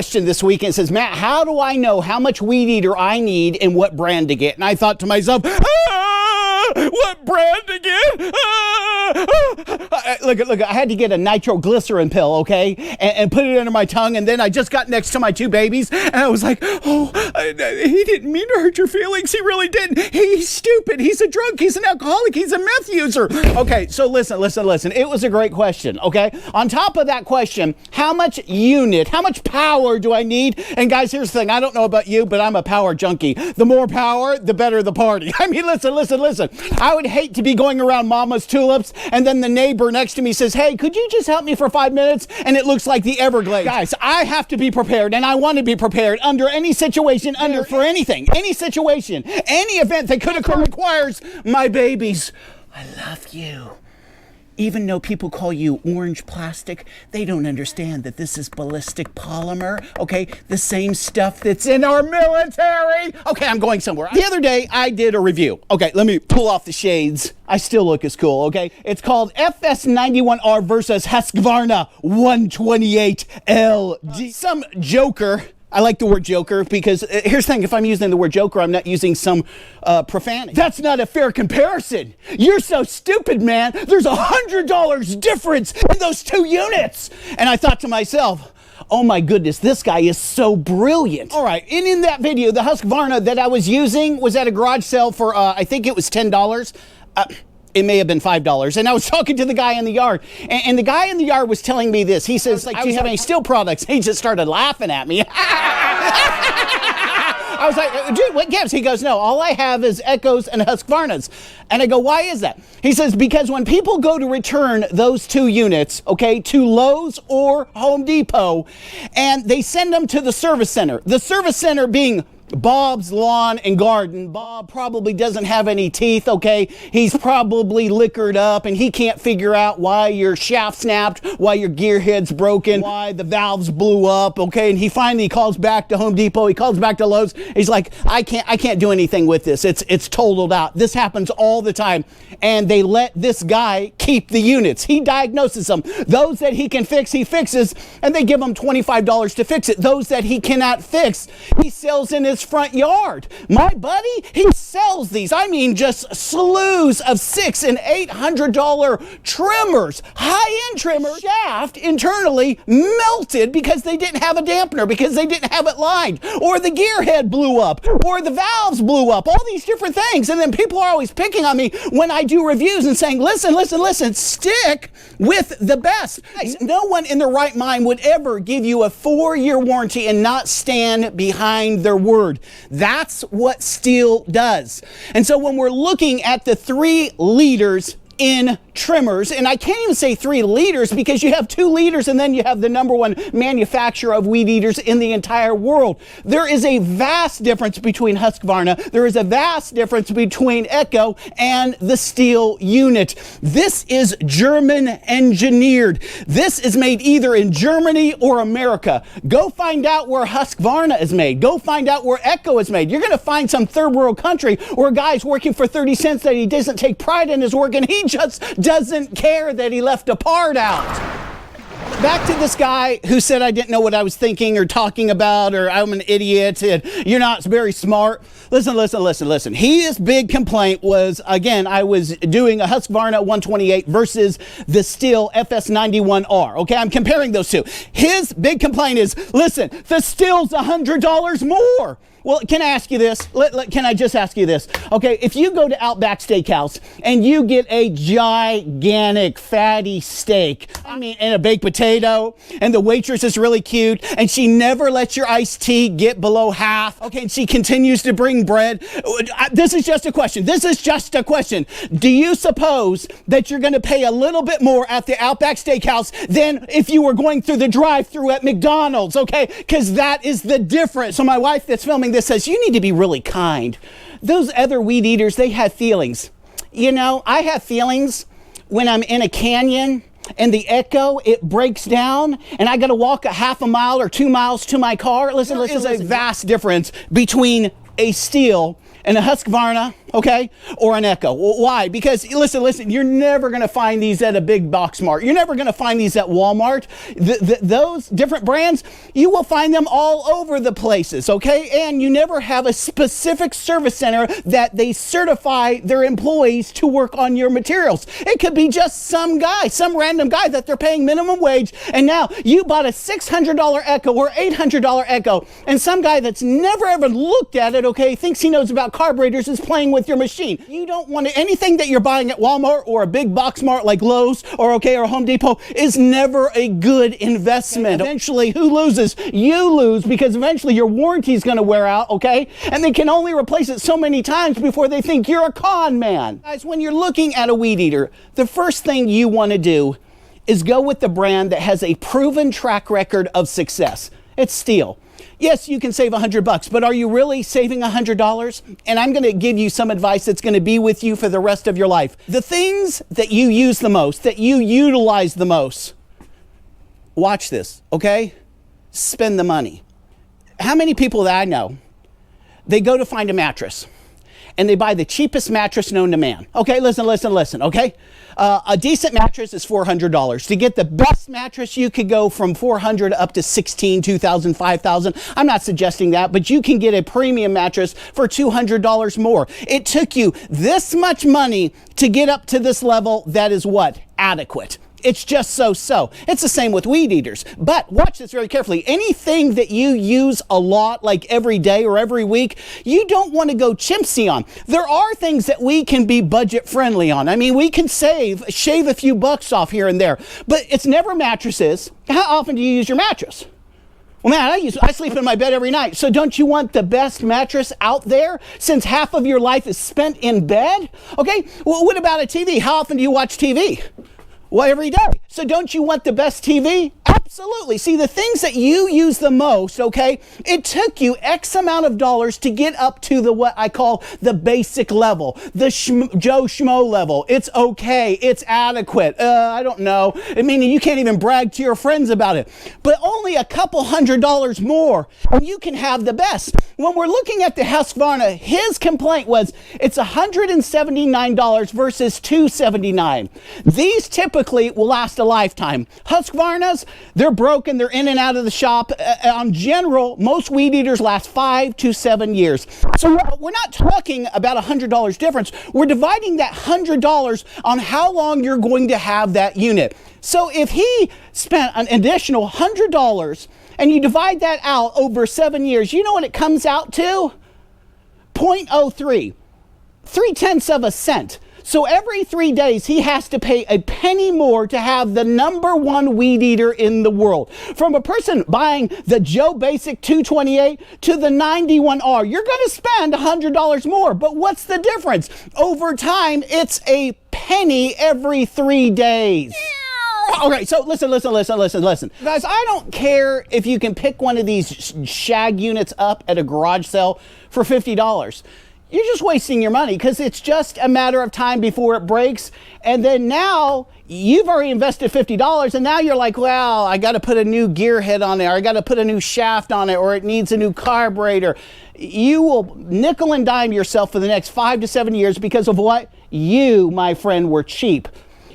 question this week, and it says, Matt, how do I know how much weed eater I need and what brand to get? And I thought to myself, what brand to get? Look, I had to get a nitroglycerin pill, okay, and put it under my tongue, and then I just got next to my two babies, and I was like, oh, he didn't mean to hurt your feelings. He really didn't. He's stupid. He's a drunk. He's an alcoholic. He's a meth user. Okay, so listen. It was a great question, okay? On top of that question, how much power do I need? And guys, here's the thing. I don't know about you, but I'm a power junkie. The more power, the better the party. I mean, listen. I would hate to be going around Mama's tulips, and then the neighbor next to me says, hey, could you just help me for 5 minutes? And it looks like the Everglades. Guys, I have to be prepared, and I want to be prepared under any situation, for anything, any situation, any event that could occur requires my babies. I love you. Even though people call you orange plastic, they don't understand that this is ballistic polymer, okay? The same stuff that's in our military. Okay, I'm going somewhere. The other day, I did a review. Okay, let me pull off the shades. I still look as cool, okay? It's called FS91R versus Husqvarna 128LG. Some joker. I like the word joker because here's the thing, if I'm using the word joker, I'm not using some profanity. That's not a fair comparison. You're so stupid, man. There's $100 difference in those two units. And I thought to myself, oh my goodness, this guy is so brilliant. All right, and in that video, the Husqvarna that I was using was at a garage sale for, I think it was $10. It may have been $5. And I was talking to the guy in the yard, and the guy in the yard was telling me this. He says, do you have any Stihl products? He just started laughing at me. I was like, dude, what gives? He goes, no, all I have is Echoes and Husqvarnas. And I go, why is that? He says, because when people go to return those two units, okay, to Lowe's or Home Depot, and they send them to the service center being Bob's Lawn and Garden. Bob probably doesn't have any teeth, okay? He's probably liquored up, and he can't figure out why your shaft snapped, why your gear head's broken, why the valves blew up, okay? And he finally calls back to Home Depot. He calls back to Lowe's. He's like, I can't do anything with this. It's totaled out. This happens all the time. And they let this guy keep the units. He diagnoses them. Those that he can fix, he fixes, and they give him $25 to fix it. Those that he cannot fix, he sells in his front yard. My buddy, he sells these. I mean, just slews of $600 and $800 trimmers, high-end trimmers. Shaft internally melted because they didn't have a dampener, because they didn't have it lined, or the gear head blew up, or the valves blew up, all these different things. And then people are always picking on me when I do reviews and saying, listen, stick with the best. No one in their right mind would ever give you a 4-year warranty and not stand behind their word. That's what Stihl does. And so when we're looking at the 3 leaders in trimmers, and I can't even say 3 liters because you have 2 liters and then you have the #1 manufacturer of weed eaters in the entire world. There is a vast difference between Husqvarna. There is a vast difference between Echo and the Stihl unit. This is German engineered. This is made either in Germany or America. Go find out where Husqvarna is made. Go find out where Echo is made. You're going to find some third world country where a guy's working for 30 cents that he doesn't take pride in his work, and he just doesn't care that he left a part out. Back to this guy who said I didn't know what I was thinking or talking about, or I'm an idiot and you're not very smart. Listen. His big complaint was, again, I was doing a Husqvarna 128 versus the Stihl FS91R. Okay, I'm comparing those two. His big complaint is, listen, the Stihl's $100 more. Well, can I ask you this? Can I just ask you this? Okay, if you go to Outback Steakhouse and you get a gigantic fatty steak, I mean, and a baked potato, and the waitress is really cute, and she never lets your iced tea get below half, okay, and she continues to bring bread. This is just a question. Do you suppose that you're going to pay a little bit more at the Outback Steakhouse than if you were going through the drive-thru at McDonald's, okay? Because that is the difference. So my wife that's filming this says, you need to be really kind. Those other weed eaters, they have feelings. You know, I have feelings when I'm in a canyon and the Echo, it breaks down and I got to walk a half a mile or 2 miles to my car. Listen, there's a vast difference between a Stihl and a Husqvarna okay, or an Echo. Why? Because listen, you're never going to find these at a big box mart. You're never going to find these at Walmart. Those different brands, you will find them all over the places, okay? And you never have a specific service center that they certify their employees to work on your materials. It could be just some guy, some random guy that they're paying minimum wage, and now you bought a $600 Echo or $800 Echo, and some guy that's never ever looked at it, okay, thinks he knows about carburetors, is playing with your machine. You don't want anything that you're buying at Walmart or a big box mart like Lowe's or Home Depot is never a good investment. Eventually, who loses? You lose, because eventually your warranty is going to wear out, okay? And they can only replace it so many times before they think you're a con man. Guys, when you're looking at a weed eater, the first thing you want to do is go with the brand that has a proven track record of success. It's Stihl. Yes, you can save $100, but are you really saving $100? And I'm going to give you some advice that's going to be with you for the rest of your life. The things that you use the most, that you utilize the most, watch this, okay? Spend the money. How many people that I know, they go to find a mattress and they buy the cheapest mattress known to man. Okay, listen, okay? A decent mattress is $400. To get the best mattress, you could go from $400 up to $16,000, $2,000, $5,000. I'm not suggesting that, but you can get a premium mattress for $200 more. It took you this much money to get up to this level that is what? Adequate. It's just so. It's the same with weed eaters. But watch this very carefully. Anything that you use a lot, like every day or every week, you don't want to go chimsy on. There are things that we can be budget friendly on. I mean, we can shave a few bucks off here and there, but it's never mattresses. How often do you use your mattress? Well, man, I sleep in my bed every night. So don't you want the best mattress out there since half of your life is spent in bed? Okay, well, what about a TV? How often do you watch TV? Well, every day. So don't you want the best TV? Absolutely. See, the things that you use the most, okay, it took you X amount of dollars to get up to the what I call the basic level, the Joe Schmo level. It's okay. It's adequate. I don't know. I mean, you can't even brag to your friends about it. But only a couple $100 more, and you can have the best. When we're looking at the Husqvarna, his complaint was it's $179 versus $279. These typically will last a lifetime. Husqvarnas, they're broken, they're in and out of the shop. On general, most weed eaters last 5 to 7 years. So we're not talking about $100 difference. We're dividing that $100 on how long you're going to have that unit. So if he spent an additional $100 and you divide that out over 7 years, you know what it comes out to? 0.03, 0.3 of a cent. So every 3 days, he has to pay a penny more to have the #1 weed eater in the world. From a person buying the Joe Basic 228 to the 91R, you're going to spend $100 more. But what's the difference? Over time, it's a penny every 3 days. All right, so listen. Guys, I don't care if you can pick one of these shag units up at a garage sale for $50. You're just wasting your money, because it's just a matter of time before it breaks. And then now you've already invested $50, and now you're like, well, I got to put a new gear head on there, or I got to put a new shaft on it, or it needs a new carburetor. You will nickel and dime yourself for the next 5 to 7 years because of what? You, my friend, were cheap.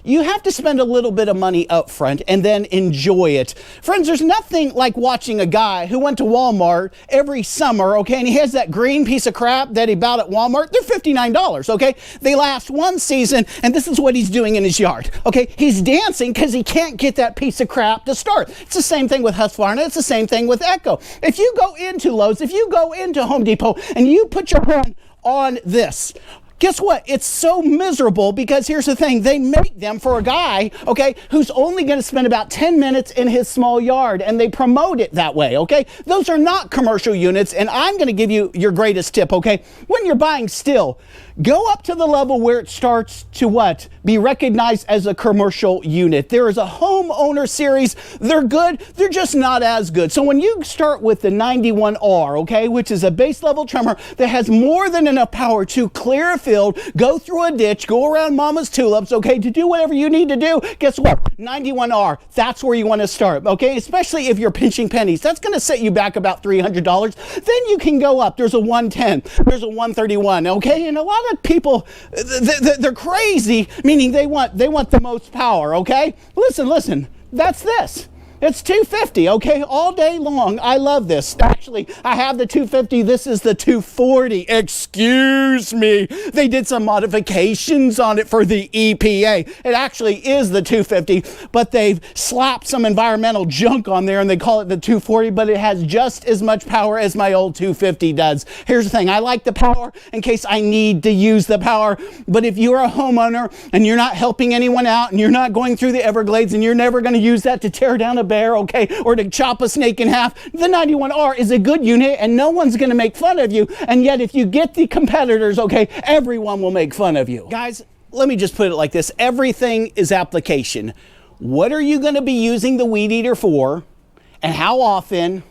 You have to spend a little bit of money up front and then enjoy it. Friends, there's nothing like watching a guy who went to Walmart every summer, okay, and he has that green piece of crap that he bought at Walmart. They're $59, okay? They last one season, and this is what he's doing in his yard, okay? He's dancing because he can't get that piece of crap to start. It's the same thing with Husqvarna. It's the same thing with Echo. If you go into Lowe's, if you go into Home Depot, and you put your hand on this, guess what? It's so miserable, because here's the thing. They make them for a guy, okay, who's only going to spend about 10 minutes in his small yard, and they promote it that way, okay? Those are not commercial units, and I'm going to give you your greatest tip, okay? When you're buying Stihl, go up to the level where it starts to what? Be recognized as a commercial unit. There is a homeowner series. They're good. They're just not as good. So when you start with the 91R, okay, which is a base level trimmer that has more than enough power to clear a field, go through a ditch, go around mama's tulips, okay, to do whatever you need to do, guess what? 91R, that's where you want to start, okay? Especially if you're pinching pennies. That's going to set you back about $300. Then you can go up. There's a 110, there's a 131, okay? And a lot of people, they're crazy, meaning they want the most power, okay? Listen, that's this. It's 250, okay, all day long. I love this. Actually, I have the 250. This is the 240. Excuse me. They did some modifications on it for the EPA. It actually is the 250, but they've slapped some environmental junk on there and they call it the 240, but it has just as much power as my old 250 does. Here's the thing. I like the power in case I need to use the power, but if you're a homeowner and you're not helping anyone out and you're not going through the Everglades and you're never going to use that to tear down a bear, okay, or to chop a snake in half, the 91R is a good unit and no one's going to make fun of you. And yet if you get the competitors, okay, everyone will make fun of you. Guys, let me just put it like this. Everything is application. What are you going to be using the weed eater for and how often?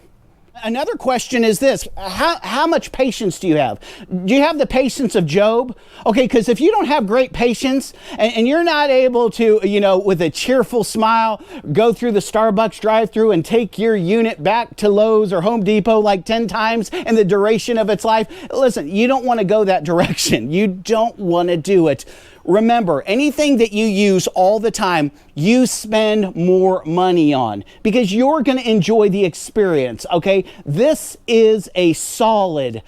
Another question is this, how much patience do you have? Do you have the patience of Job? Okay, because if you don't have great patience and you're not able to, you know, with a cheerful smile, go through the Starbucks drive-thru and take your unit back to Lowe's or Home Depot like 10 times in the duration of its life, listen, you don't want to go that direction. You don't want to do it. Remember, anything that you use all the time, you spend more money on because you're going to enjoy the experience, okay? This is a solid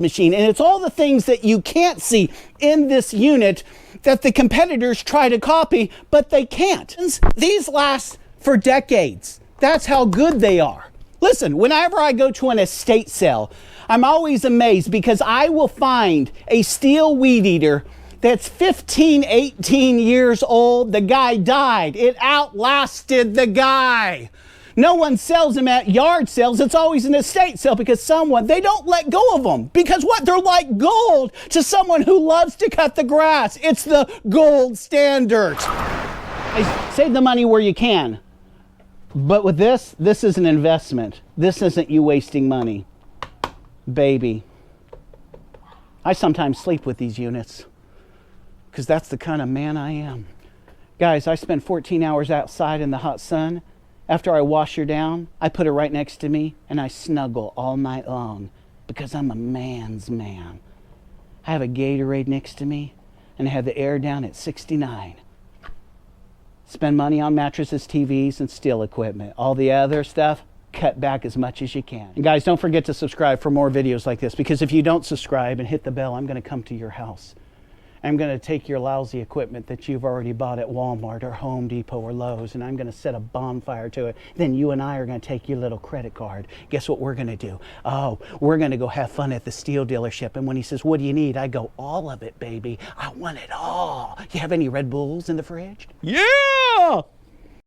machine, and it's all the things that you can't see in this unit that the competitors try to copy, but they can't. These last for decades. That's how good they are. Listen, whenever I go to an estate sale, I'm always amazed because I will find a Stihl weed eater that's 15, 18 years old. The guy died. It outlasted the guy. No one sells them at yard sales. It's always an estate sale because they don't let go of them. Because what? They're like gold to someone who loves to cut the grass. It's the gold standard. Save the money where you can. But with this is an investment. This isn't you wasting money. Baby. I sometimes sleep with these units, because that's the kind of man I am. Guys, I spend 14 hours outside in the hot sun. After I wash her down, I put her right next to me and I snuggle all night long because I'm a man's man. I have a Gatorade next to me and I have the air down at 69. Spend money on mattresses, TVs, and Stihl equipment. All the other stuff, cut back as much as you can. And guys, don't forget to subscribe for more videos like this, because if you don't subscribe and hit the bell, I'm going to come to your house. I'm going to take your lousy equipment that you've already bought at Walmart or Home Depot or Lowe's, and I'm going to set a bonfire to it. Then you and I are going to take your little credit card. Guess what we're going to do? Oh, we're going to go have fun at the Stihl dealership. And when he says, what do you need? I go, all of it, baby. I want it all. You have any Red Bulls in the fridge? Yeah!